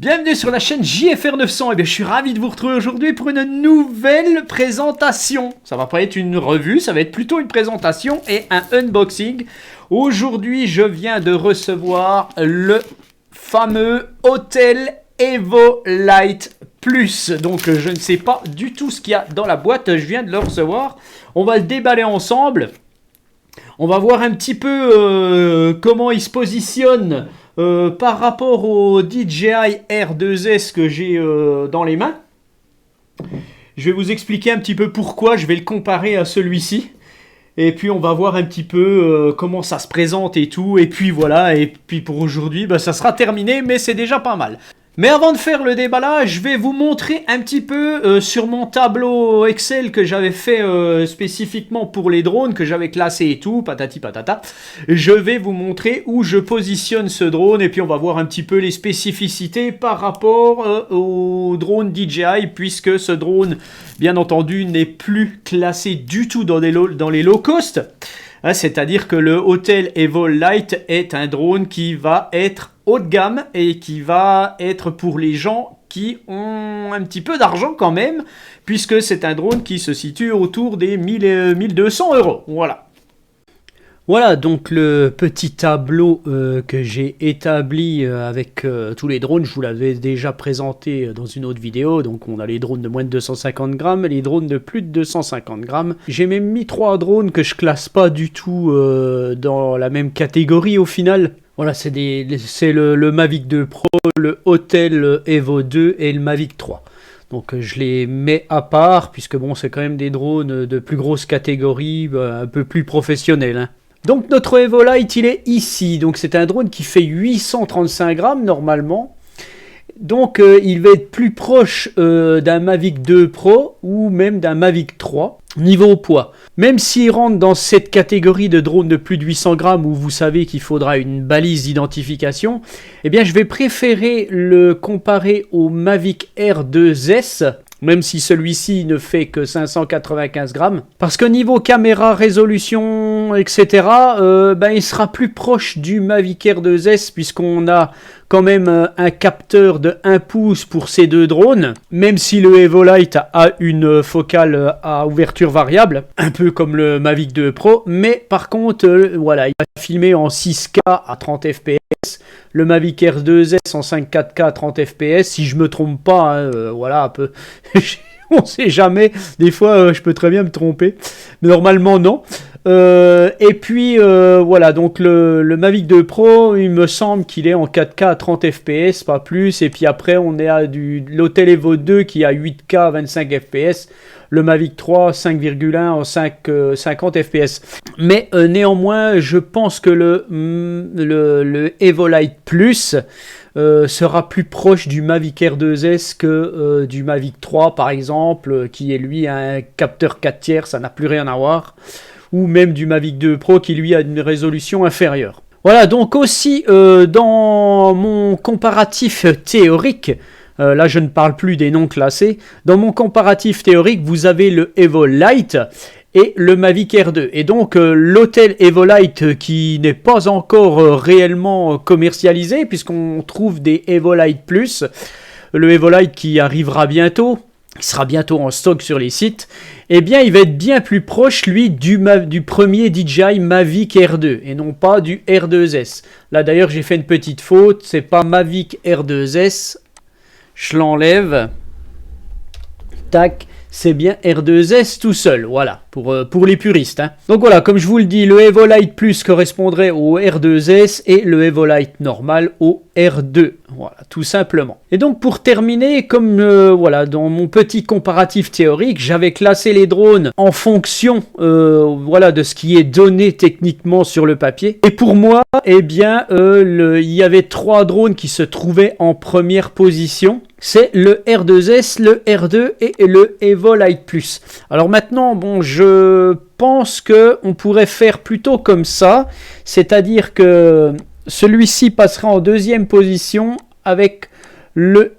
Bienvenue sur la chaîne JFR 900. Et bien, je suis ravi de vous retrouver aujourd'hui pour une nouvelle présentation. Ça va pas être une revue, ça va être plutôt une présentation et un unboxing. Aujourd'hui, je viens de recevoir le fameux Autel Evolite Plus. Donc, je ne sais pas du tout ce qu'il y a dans la boîte. Je viens de le recevoir. On va le déballer ensemble. On va voir un petit peu comment il se positionne par rapport au DJI R2S que j'ai dans les mains. Je vais vous expliquer un petit peu pourquoi je vais le comparer à celui-ci. Et puis on va voir un petit peu comment ça se présente et tout. Et puis voilà, et puis pour aujourd'hui, ça sera terminé, mais c'est déjà pas mal. Mais avant de faire le déballage, je vais vous montrer un petit peu sur mon tableau Excel que j'avais fait spécifiquement pour les drones, que j'avais classé et tout, patati patata. Je vais vous montrer où je positionne ce drone et puis on va voir un petit peu les spécificités par rapport au drone DJI, puisque ce drone, bien entendu, n'est plus classé du tout dans les low cost. C'est-à-dire que le Autel Evolite est un drone qui va être haut de gamme et qui va être pour les gens qui ont un petit peu d'argent quand même, puisque c'est un drone qui se situe autour des 1200 €. Voilà. Voilà donc le petit tableau que j'ai établi avec tous les drones. Je vous l'avais déjà présenté dans une autre vidéo. Donc on a les drones de moins de 250 grammes et les drones de plus de 250 grammes. J'ai même mis 3 drones que je classe pas du tout dans la même catégorie au final. Voilà, c'est le Mavic 2 Pro, le Autel Evo 2 et le Mavic 3. Donc je les mets à part, puisque bon, c'est quand même des drones de plus grosse catégorie, un peu plus professionnels, hein. Donc notre Evolite, il est ici. Donc c'est un drone qui fait 835 grammes normalement. Donc il va être plus proche d'un Mavic 2 Pro ou même d'un Mavic 3 niveau poids. Même s'il rentre dans cette catégorie de drones de plus de 800 grammes où vous savez qu'il faudra une balise d'identification, eh bien je vais préférer le comparer au Mavic R2S, même si celui-ci ne fait que 595 grammes. Parce que niveau caméra, résolution, etc., il sera plus proche du Mavic R2S, puisqu'on a quand même un capteur de 1 pouce pour ces deux drones, même si le Evolite a une focale à ouverture variable, un peu comme le Mavic 2 Pro, mais par contre, voilà, il va filmer en 6K à 30 fps, le Mavic R2S en 5.4K à 30 fps, si je me trompe pas, hein, voilà, un peu... On sait jamais, des fois je peux très bien me tromper, mais normalement non. Et puis voilà, donc le Mavic 2 Pro, il me semble qu'il est en 4K à 30 fps, pas plus. Et puis après on est à l'Autel Evo 2 qui est à 8K à 25 fps, le Mavic 3 5,1 en 50 fps. Mais néanmoins, je pense que le Evolite Plus sera plus proche du Mavic R2S que du Mavic 3 par exemple, qui est lui un capteur 4 tiers, ça n'a plus rien à voir, ou même du Mavic 2 Pro qui lui a une résolution inférieure. Voilà, donc aussi dans mon comparatif théorique, là je ne parle plus des non classés, dans mon comparatif théorique vous avez le Evolite et le Mavic R2. Et donc l'Autel Evolite qui n'est pas encore réellement commercialisé, puisqu'on trouve des Evolite Plus, le Evolite qui arrivera bientôt, qui sera bientôt en stock sur les sites, eh bien il va être bien plus proche lui du premier DJI Mavic R2 et non pas du R2S. Là d'ailleurs j'ai fait une petite faute, c'est pas Mavic R2S, je l'enlève, tac, c'est bien R2S tout seul, voilà, pour les puristes, hein. Donc voilà, comme je vous le dis, le Evolite Plus correspondrait au R2S et le Evolite normal au R2, voilà, tout simplement. Et donc pour terminer, comme voilà, dans mon petit comparatif théorique, j'avais classé les drones en fonction voilà, de ce qui est donné techniquement sur le papier. Et pour moi, eh bien, il y avait 3 drones qui se trouvaient en première position. C'est le R2S, le R2 et le Evolite Plus. Alors maintenant, bon, je pense qu'on pourrait faire plutôt comme ça, c'est-à-dire que celui-ci passera en deuxième position avec le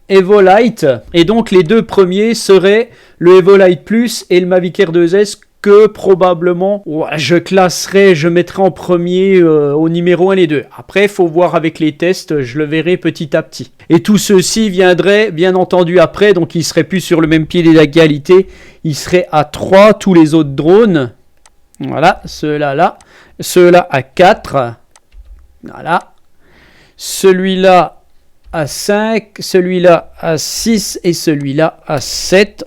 Evolite, et donc les deux premiers seraient le Evolite Plus et le Mavic R2S que probablement je mettrai en premier au numéro 1 et 2. Après, il faut voir avec les tests, je le verrai petit à petit. Et tout ceci viendrait bien entendu après, donc il serait plus sur le même pied d'égalité. Il serait à 3, tous les autres drones. Voilà, ceux-là là. Ceux-là à 4. Voilà. Celui-là à 5, celui-là à 6 et celui-là à 7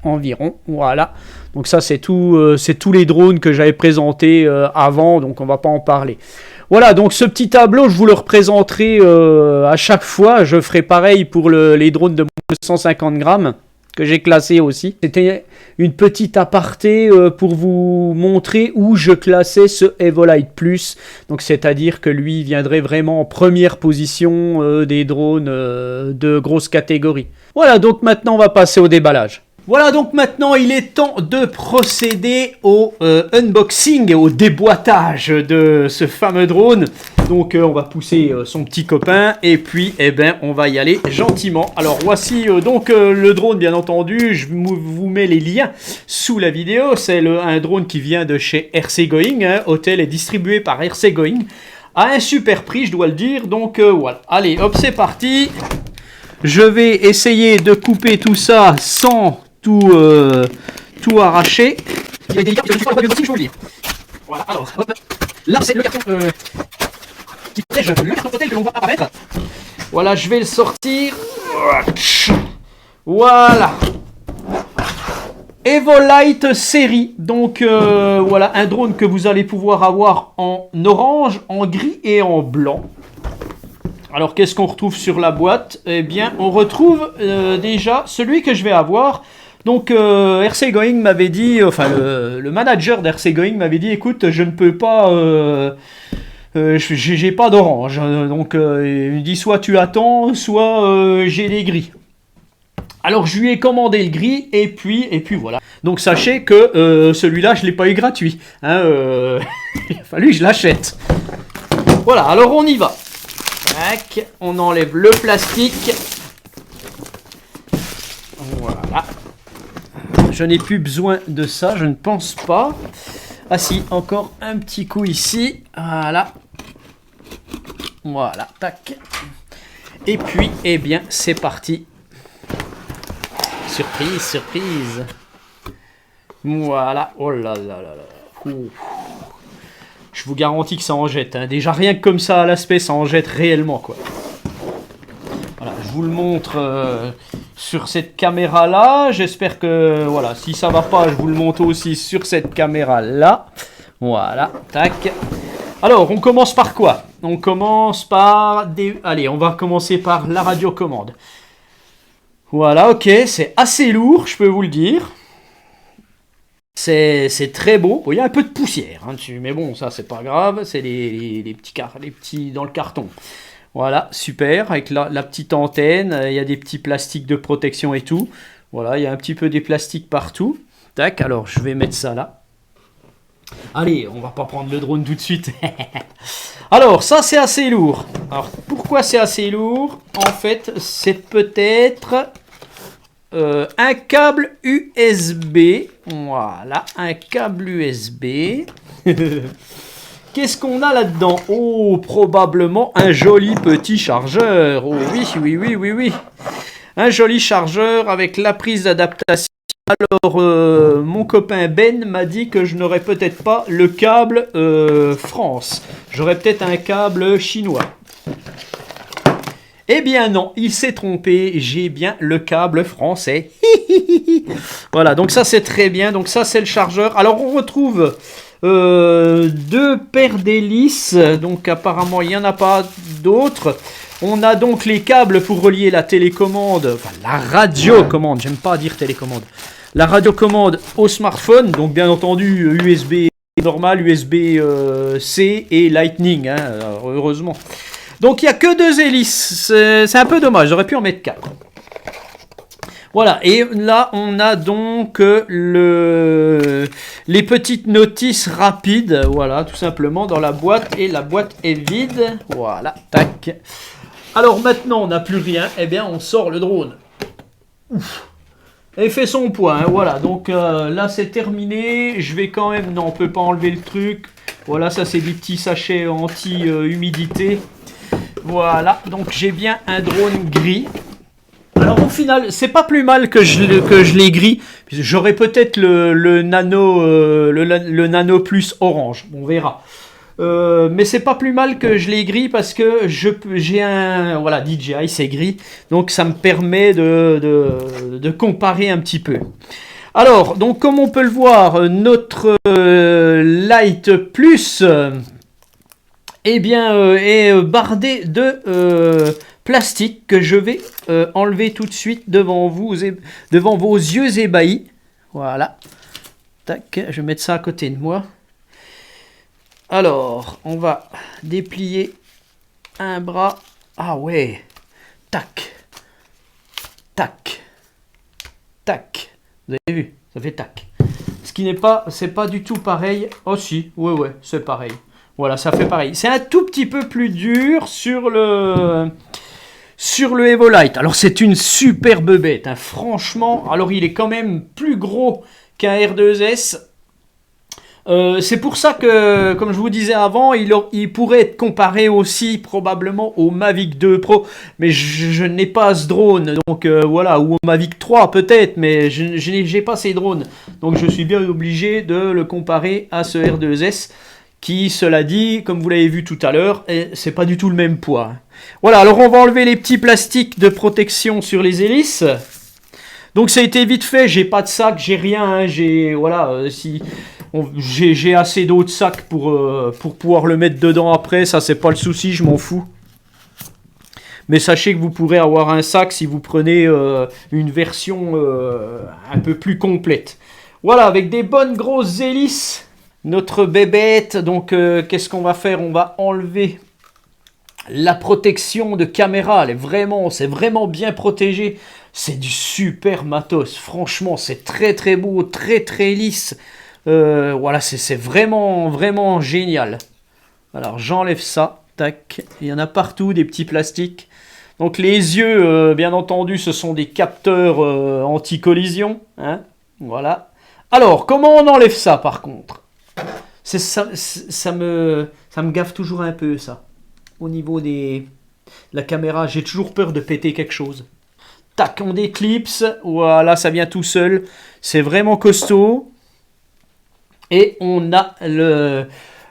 environ. Voilà. Donc ça, c'est tous les drones que j'avais présentés avant, donc on va pas en parler. Voilà, donc ce petit tableau, je vous le représenterai à chaque fois. Je ferai pareil pour les drones de 150 grammes que j'ai classés aussi. C'était une petite aparté pour vous montrer où je classais ce Evolite Plus. Donc c'est-à-dire que lui viendrait vraiment en première position des drones de grosse catégorie. Voilà, donc maintenant on va passer au déballage. Voilà, donc maintenant il est temps de procéder au unboxing et au déboîtage de ce fameux drone. Donc on va pousser son petit copain et puis on va y aller gentiment. Alors voici donc le drone, bien entendu, je vous mets les liens sous la vidéo. C'est un drone qui vient de chez RC Going, hein. Hôtel est distribué par RC Going à un super prix, je dois le dire. Donc voilà, allez hop, c'est parti. Je vais essayer de couper tout ça sans tout arracher. Il y a des cartes, je vous le dire. Voilà, alors hop. Là c'est le carton qui protège le carton hôtel que l'on voit apparaître. Voilà, je vais le sortir. Voilà. Evolite série. Donc voilà, un drone que vous allez pouvoir avoir en orange, en gris et en blanc. Alors qu'est-ce qu'on retrouve sur la boîte? Eh bien, on retrouve déjà celui que je vais avoir. Donc RC Going m'avait dit, enfin le manager d'RC Going m'avait dit, écoute, je ne peux pas, j'ai pas d'orange. Donc il me dit, soit tu attends, soit j'ai les gris. Alors je lui ai commandé le gris et puis voilà. Donc sachez que celui-là, je ne l'ai pas eu gratuit. Hein, il a fallu que je l'achète. Voilà, alors on y va. Tac, on enlève le plastique. Voilà. Je n'ai plus besoin de ça, je ne pense pas. Ah si, encore un petit coup ici. Voilà. Voilà, tac. Et puis, c'est parti. Surprise, surprise. Voilà. Oh là là là là. Ouh. Je vous garantis que ça en jette. Hein. Déjà, rien que comme ça, à l'aspect, ça en jette réellement, quoi. Voilà, je vous le montre sur cette caméra-là. J'espère que, voilà, si ça va pas, je vous le montre aussi sur cette caméra-là. Voilà, tac. Alors, on commence par quoi? On commence par des... Allez, on va commencer par la radiocommande. Voilà, ok, c'est assez lourd, je peux vous le dire. C'est très beau. Bon, il y a un peu de poussière hein, dessus, mais bon, ça c'est pas grave. C'est les petits dans le carton. Voilà, super, avec la petite antenne. Il y a des petits plastiques de protection et tout. Voilà, il y a un petit peu des plastiques partout. Tac, alors je vais mettre ça là. Allez, on va pas prendre le drone tout de suite. Alors, ça c'est assez lourd. Alors, pourquoi c'est assez lourd? En fait, c'est peut-être... un câble USB, voilà, un câble USB. Qu'est-ce qu'on a là-dedans? Oh, probablement un joli petit chargeur. Oh oui, oui, oui, oui, oui. Un joli chargeur avec la prise d'adaptation. Alors, mon copain Ben m'a dit que je n'aurais peut-être pas le câble France. J'aurais peut-être un câble chinois. Eh bien non, il s'est trompé, j'ai bien le câble français. Voilà, donc ça c'est très bien, donc ça c'est le chargeur. Alors on retrouve deux paires d'hélices, donc apparemment il n'y en a pas d'autres. On a donc les câbles pour relier la télécommande, enfin la radiocommande, j'aime pas dire télécommande. La radiocommande au smartphone, donc bien entendu USB normal, USB-C et Lightning, hein, heureusement. Donc il n'y a que deux hélices, c'est un peu dommage, j'aurais pu en mettre 4. Voilà, et là on a donc les petites notices rapides, voilà, tout simplement dans la boîte, et la boîte est vide, voilà, tac. Alors maintenant on n'a plus rien, eh bien on sort le drone. Ouf. Et fait son poids, hein, voilà. Donc là c'est terminé. Je vais quand même... Non, on peut pas enlever le truc. Voilà, ça c'est des petits sachets anti-humidité. Voilà, donc j'ai bien un drone gris. Alors au final, c'est pas plus mal que je l'ai gris. J'aurais peut-être le nano, le nano plus orange. On verra. Mais c'est pas plus mal que je l'ai gris parce que j'ai un... Voilà, DJI c'est gris. Donc ça me permet de comparer un petit peu. Alors, donc comme on peut le voir, notre Light Plus eh bien, est bardé de plastique que je vais enlever tout de suite devant vos yeux ébahis. Voilà. Tac, je vais mettre ça à côté de moi. Alors, on va déplier un bras. Ah ouais. Tac. Tac. Tac. Vous avez vu, ça fait tac. Ce qui n'est pas, c'est pas du tout pareil. Oh si, ouais, c'est pareil. Voilà, ça fait pareil. C'est un tout petit peu plus dur sur le Evolite. Alors c'est une superbe bête, hein. Franchement. Alors il est quand même plus gros qu'un R2S. C'est pour ça que, comme je vous disais avant, il pourrait être comparé aussi probablement au Mavic 2 Pro. Mais je n'ai pas ce drone, donc voilà, ou au Mavic 3 peut-être, mais je n'ai pas ces drones. Donc je suis bien obligé de le comparer à ce R2S, qui, cela dit, comme vous l'avez vu tout à l'heure, c'est pas du tout le même poids. Voilà, alors on va enlever les petits plastiques de protection sur les hélices. Donc ça a été vite fait, j'ai pas de sac, j'ai rien, hein, j'ai assez d'autres sacs pour pouvoir le mettre dedans après, ça c'est pas le souci, je m'en fous. Mais sachez que vous pourrez avoir un sac si vous prenez une version un peu plus complète. Voilà, avec des bonnes grosses hélices, notre bébête. Donc qu'est-ce qu'on va faire? On va enlever la protection de caméra, c'est vraiment bien protégé. C'est du super matos, franchement, c'est très très beau, très très lisse. Voilà, c'est vraiment, vraiment génial. Alors, j'enlève ça, tac. Il y en a partout, des petits plastiques. Donc, les yeux, bien entendu, ce sont des capteurs anti-collision. Hein, voilà. Alors, comment on enlève ça, par contre? Ça me gaffe toujours un peu, ça. Au niveau de la caméra, j'ai toujours peur de péter quelque chose. Tac, on déclipse. Voilà, ça vient tout seul. C'est vraiment costaud. Et on a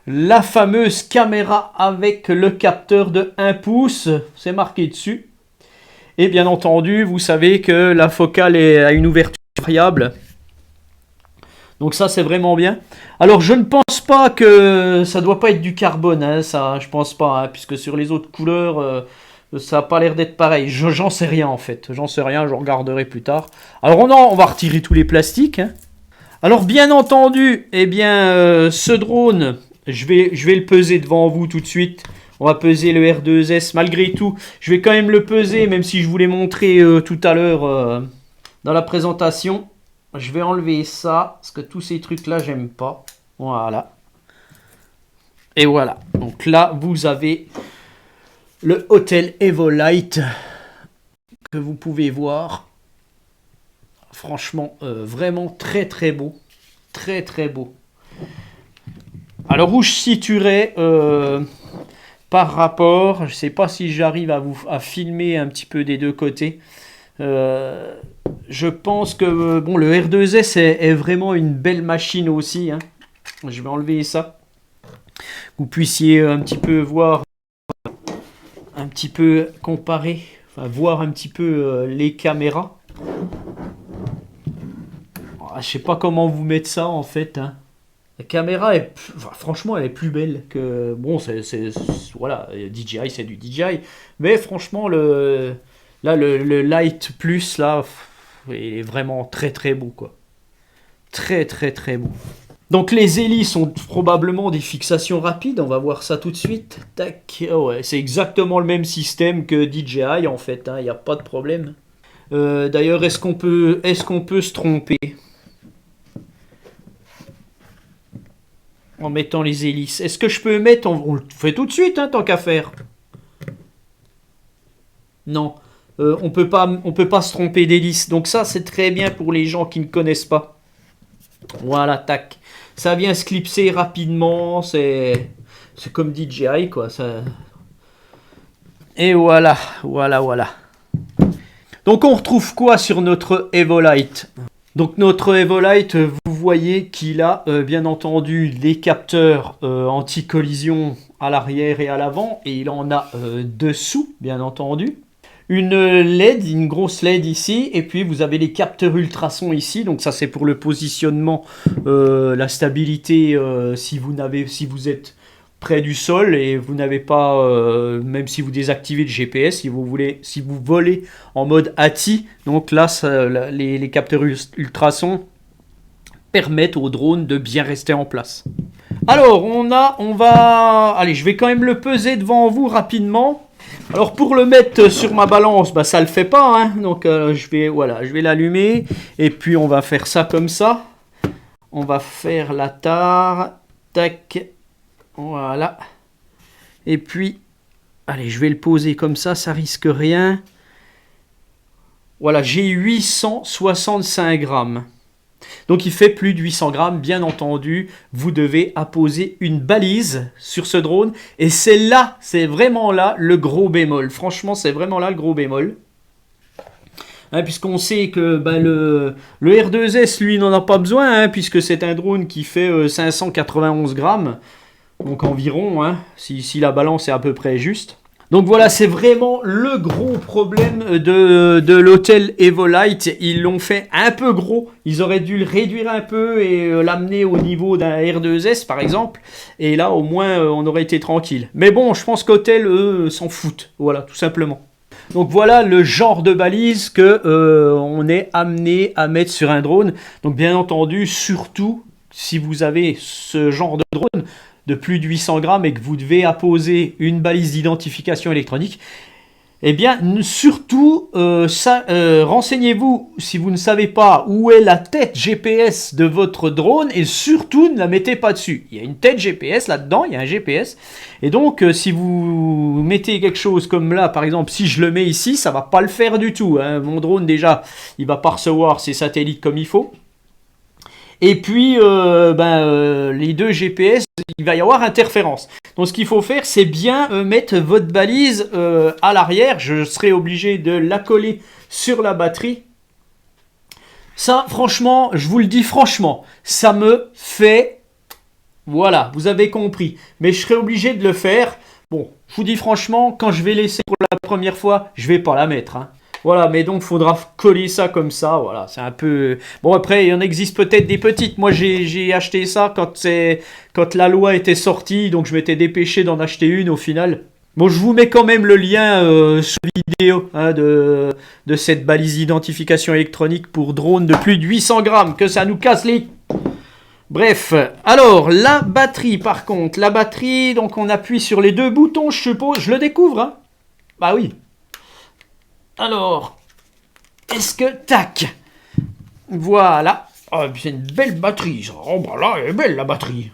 la fameuse caméra avec le capteur de 1 pouce. C'est marqué dessus. Et bien entendu, vous savez que la focale a une ouverture variable. Donc ça, c'est vraiment bien. Alors, je ne pense pas que ça doit pas être du carbone. Hein, ça, je pense pas. Hein, puisque sur les autres couleurs... ça n'a pas l'air d'être pareil. J'en sais rien en fait. J'en sais rien, je regarderai plus tard. Alors on va retirer tous les plastiques. Hein. Alors bien entendu, eh bien, ce drone, je vais le peser devant vous tout de suite. On va peser le R2S. Malgré tout, je vais quand même le peser, même si je vous l'ai montré tout à l'heure dans la présentation. Je vais enlever ça, parce que tous ces trucs-là, j'aime pas. Voilà. Et voilà. Donc là, vous avez... le Hôtel Evolite que vous pouvez voir. Franchement, vraiment très très beau. Très très beau. Alors où je situerai par rapport, je ne sais pas si j'arrive à filmer un petit peu des deux côtés. Je pense que bon, le R2S est vraiment une belle machine aussi. Hein. Je vais enlever ça. Vous puissiez un petit peu voir, un petit peu comparer, enfin voir un petit peu les caméras. Je sais pas comment vous mettre ça en fait. Hein. La caméra franchement, elle est plus belle que bon, voilà, DJI c'est du DJI, mais franchement le Light Plus là, il est vraiment très très beau quoi. Très très très beau. Donc les hélices ont probablement des fixations rapides, on va voir ça tout de suite. Tac, oh ouais, c'est exactement le même système que DJI en fait, il n'y a pas de problème. D'ailleurs, est-ce qu'on peut se tromper en mettant les hélices? Est-ce que je peux mettre, on le fait tout de suite, hein, tant qu'à faire. Non, on peut pas se tromper d'hélice. Donc ça, c'est très bien pour les gens qui ne connaissent pas. Voilà, tac. Ça vient se clipser rapidement. C'est comme DJI, quoi. Ça... Et voilà. Donc on retrouve quoi sur notre Evolite? Donc notre Evolite, vous voyez qu'il a bien entendu les capteurs anti-collision à l'arrière et à l'avant. Et il en a dessous, bien entendu. Une LED, une grosse LED ici, et puis vous avez les capteurs ultrasons ici, donc ça c'est pour le positionnement, la stabilité, si vous êtes près du sol et vous n'avez pas, même si vous désactivez le GPS, si vous volez en mode ATI, donc là les capteurs ultrasons permettent au drone de bien rester en place. Alors allez, je vais quand même le peser devant vous rapidement. Alors pour le mettre sur ma balance, bah ça le fait pas, hein. Donc je vais l'allumer et puis on va faire ça comme ça. On va faire la tare, tac, voilà. Et puis, allez, je vais le poser comme ça risque rien. Voilà, j'ai 865 grammes. Donc il fait plus de 800 grammes, bien entendu, vous devez apposer une balise sur ce drone. Et c'est vraiment là le gros bémol. Franchement, c'est vraiment là le gros bémol. Hein, puisqu'on sait que le R2S, lui, n'en a pas besoin, hein, puisque c'est un drone qui fait 591 grammes. Donc environ, hein, si la balance est à peu près juste. Donc voilà, c'est vraiment le gros problème de l'hôtel Evolite. Ils l'ont fait un peu gros. Ils auraient dû le réduire un peu et l'amener au niveau d'un R2S par exemple. Et là, au moins, on aurait été tranquille. Mais bon, je pense qu'hôtel, eux, s'en foutent. Voilà, tout simplement. Donc voilà le genre de balise que on est amené à mettre sur un drone. Donc bien entendu, surtout si vous avez ce genre de drone de plus de 800 grammes et que vous devez apposer une balise d'identification électronique, eh bien, surtout, renseignez-vous si vous ne savez pas où est la tête GPS de votre drone et surtout ne la mettez pas dessus. Il y a une tête GPS là-dedans, il y a un GPS. Et donc, si vous mettez quelque chose comme là, par exemple, si je le mets ici, ça ne va pas le faire du tout, hein. Mon drone, déjà, il ne va pas recevoir ses satellites comme il faut. Et puis, les deux GPS, il va y avoir interférence. Donc, ce qu'il faut faire, c'est bien mettre votre balise à l'arrière. Je serai obligé de la coller sur la batterie. Ça, franchement, je vous le dis franchement, ça me fait... Voilà, vous avez compris. Mais je serai obligé de le faire. Bon, je vous dis franchement, quand je vais laisser pour la première fois, je vais pas la mettre, hein. Voilà, mais donc il faudra coller ça comme ça, voilà, c'est un peu... Bon, après, il y en existe peut-être des petites. Moi, j'ai acheté ça quand la loi était sortie, donc je m'étais dépêché d'en acheter une au final. Bon, je vous mets quand même le lien sur vidéo, hein, de cette balise d'identification électronique pour drone de plus de 800 grammes, que ça nous casse les... Bref, alors, la batterie, par contre, donc on appuie sur les deux boutons, je suppose, je le découvre, hein. Bah oui. Alors, est-ce que... Tac. Voilà. Oh, c'est une belle batterie, ça. Oh, bah là, elle est belle, la batterie.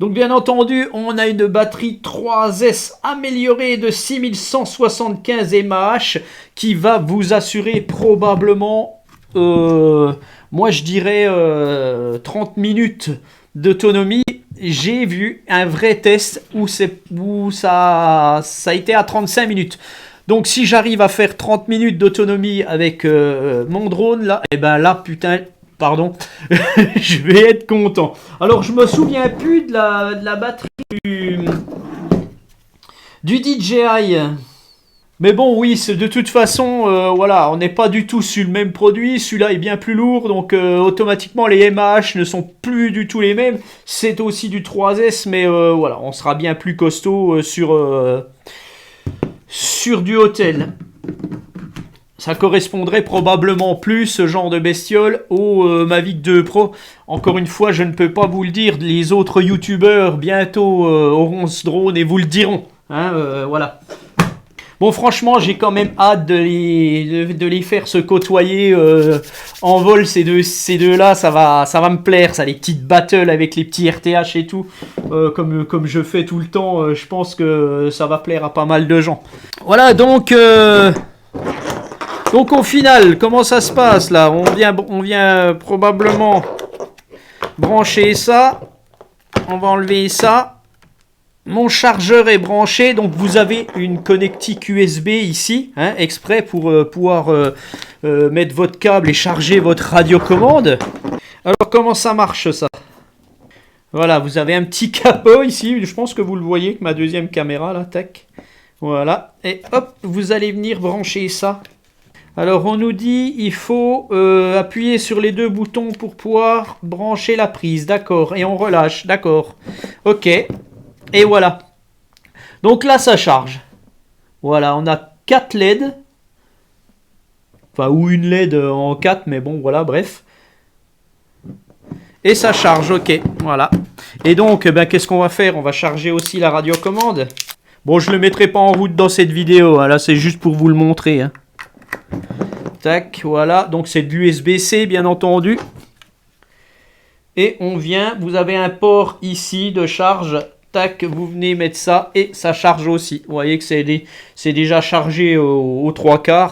Donc, bien entendu, on a une batterie 3S améliorée de 6175 mAh qui va vous assurer probablement, moi je dirais 30 minutes d'autonomie. J'ai vu un vrai test où ça a été à 35 minutes. Donc si j'arrive à faire 30 minutes d'autonomie avec mon drone là, et ben là putain, pardon, je vais être content. Alors je me souviens plus de la batterie du DJI. Mais bon oui, de toute façon, voilà, on n'est pas du tout sur le même produit. Celui-là est bien plus lourd, donc automatiquement les mAh ne sont plus du tout les mêmes. C'est aussi du 3S, mais voilà, on sera bien plus costaud sur du hôtel. Ça correspondrait probablement plus, ce genre de bestiole, au Mavic 2 Pro. Encore une fois, je ne peux pas vous le dire. Les autres youtubeurs bientôt auront ce drone et vous le diront. Hein, voilà. Bon, franchement, j'ai quand même hâte de les faire se côtoyer en vol, ces deux-là. Ça va me plaire, ça, les petites battles avec les petits RTH et tout. Comme je fais tout le temps, je pense que ça va plaire à pas mal de gens. Voilà, donc... Donc au final, comment ça se passe là? On vient probablement brancher ça. On va enlever ça. Mon chargeur est branché, donc vous avez une connectique USB ici, hein, exprès pour pouvoir mettre votre câble et charger votre radiocommande. Alors comment ça marche ça? Voilà, vous avez un petit capot ici, je pense que vous le voyez avec ma deuxième caméra là, tac. Voilà, et hop, vous allez venir brancher ça. Alors on nous dit il faut appuyer sur les deux boutons pour pouvoir brancher la prise, d'accord, et on relâche, d'accord. Ok, et voilà. Donc là ça charge. Voilà, on a 4 LED. Enfin, ou une LED en 4, mais bon, voilà, bref. Et ça charge, ok, voilà. Et donc, ben, qu'est-ce qu'on va faire? On va charger aussi la radiocommande. Bon, je ne le mettrai pas en route dans cette vidéo, hein. Là c'est juste pour vous le montrer, hein. Tac, voilà, donc c'est de l'USB-C, bien entendu. Et on vient, vous avez un port ici de charge. Tac, vous venez mettre ça et ça charge aussi. Vous voyez que c'est déjà chargé aux 3/4.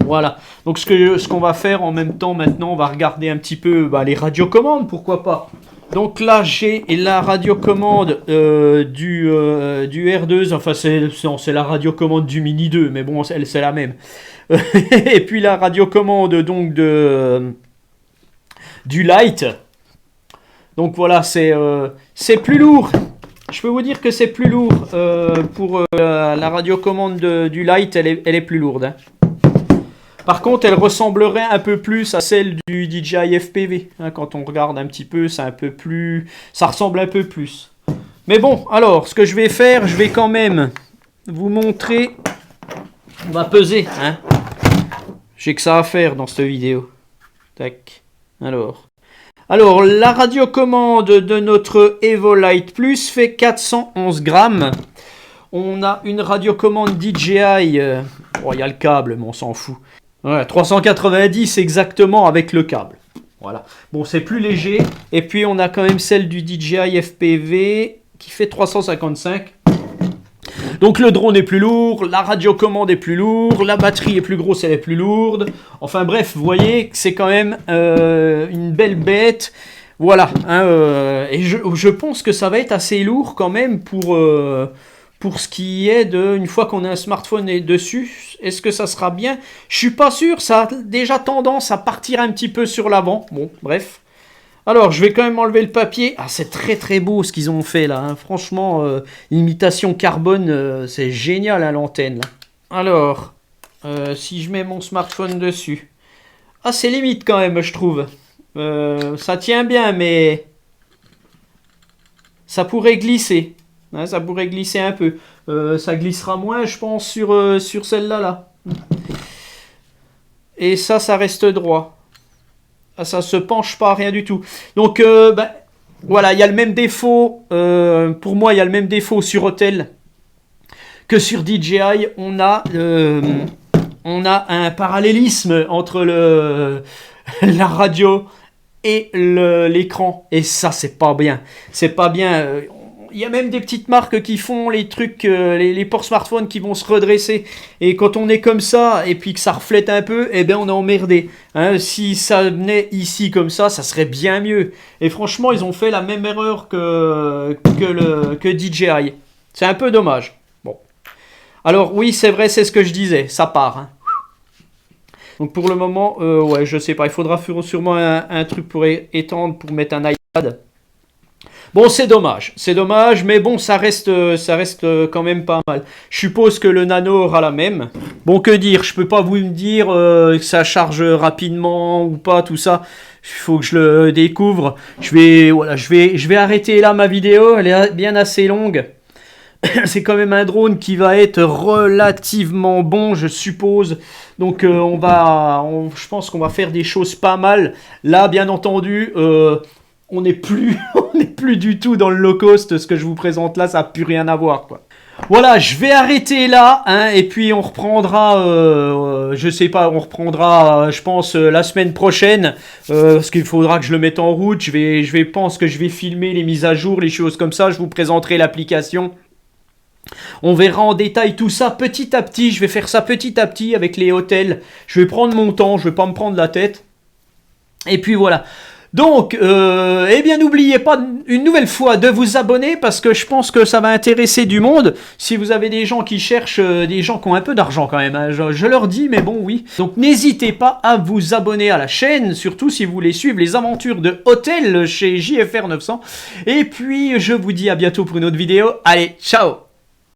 Voilà, donc ce qu'on va faire en même temps maintenant, on va regarder un petit peu les radiocommandes, pourquoi pas. Donc là j'ai la radiocommande du R2, enfin c'est la radiocommande du Mini 2, mais bon c'est la même. Et puis la radiocommande donc du Lite. Donc voilà, c'est plus lourd. Je peux vous dire que c'est plus lourd pour la radiocommande du Lite, elle est plus lourde, hein. Par contre, elle ressemblerait un peu plus à celle du DJI FPV. Hein, quand on regarde un petit peu, c'est un peu plus... ça ressemble un peu plus. Mais bon, alors, ce que je vais faire, je vais quand même vous montrer... On va peser, hein. J'ai que ça à faire dans cette vidéo. Tac. Alors, la radiocommande de notre Evolite Plus fait 411 grammes. On a une radiocommande DJI... il y a le câble, mais on s'en fout. Ouais, 390 exactement avec le câble. Voilà. Bon, c'est plus léger. Et puis, on a quand même celle du DJI FPV qui fait 355. Donc, le drone est plus lourd, la radiocommande est plus lourde, la batterie est plus grosse, elle est plus lourde. Enfin bref, vous voyez que c'est quand même une belle bête. Voilà. Hein, et je pense que ça va être assez lourd quand même pour ce qui est de, une fois qu'on a un smartphone dessus, est-ce que ça sera bien? Je suis pas sûr, ça a déjà tendance à partir un petit peu sur l'avant. Bon, bref. Alors, je vais quand même enlever le papier. Ah, c'est très très beau ce qu'ils ont fait là, hein. Franchement, imitation carbone, c'est génial à l'antenne. Alors, si je mets mon smartphone dessus. Ah, c'est limite quand même, je trouve. Ça tient bien, mais ça pourrait glisser. Hein, ça pourrait glisser un peu. Ça glissera moins, je pense, sur celle-là. Là. Et ça reste droit. Ah, ça se penche pas, rien du tout. Donc, voilà, il y a le même défaut. Pour moi, il y a le même défaut sur Autel que sur DJI. On a un parallélisme entre la radio et l'écran. Et ça, c'est pas bien. C'est pas bien. Il y a même des petites marques qui font les trucs, les ports smartphones qui vont se redresser. Et quand on est comme ça, et puis que ça reflète un peu, eh ben on est emmerdé. Hein, si ça venait ici comme ça serait bien mieux. Et franchement, ils ont fait la même erreur que DJI. C'est un peu dommage. Bon. Alors oui, c'est vrai, c'est ce que je disais. Ça part. Hein. Donc pour le moment, ouais, je sais pas. Il faudra sûrement un truc pour étendre, pour mettre un iPad. Bon, c'est dommage, mais bon, ça reste quand même pas mal. Je suppose que le Nano aura la même. Bon, que dire, je peux pas vous me dire que ça charge rapidement ou pas, tout ça. Il faut que je le découvre. Je vais arrêter là ma vidéo, elle est bien assez longue. C'est quand même un drone qui va être relativement bon, je suppose. Donc, je pense qu'on va faire des choses pas mal. Là, bien entendu... on n'est plus du tout dans le low cost. Ce que je vous présente là, ça n'a plus rien à voir, quoi. Voilà, je vais arrêter là, hein, et puis on reprendra, je sais pas, je pense, la semaine prochaine, parce qu'il faudra que je le mette en route. Je pense que je vais filmer les mises à jour, les choses comme ça. Je vous présenterai l'application. On verra en détail tout ça petit à petit. Je vais faire ça petit à petit avec les hôtels. Je vais prendre mon temps, je vais pas me prendre la tête. Et puis voilà. Donc, eh bien, n'oubliez pas une nouvelle fois de vous abonner parce que je pense que ça va intéresser du monde. Si vous avez des gens qui cherchent, des gens qui ont un peu d'argent quand même, hein, je leur dis, mais bon, oui. Donc, n'hésitez pas à vous abonner à la chaîne, surtout si vous voulez suivre les aventures de Hôtel chez JFR 900. Et puis, je vous dis à bientôt pour une autre vidéo. Allez, ciao!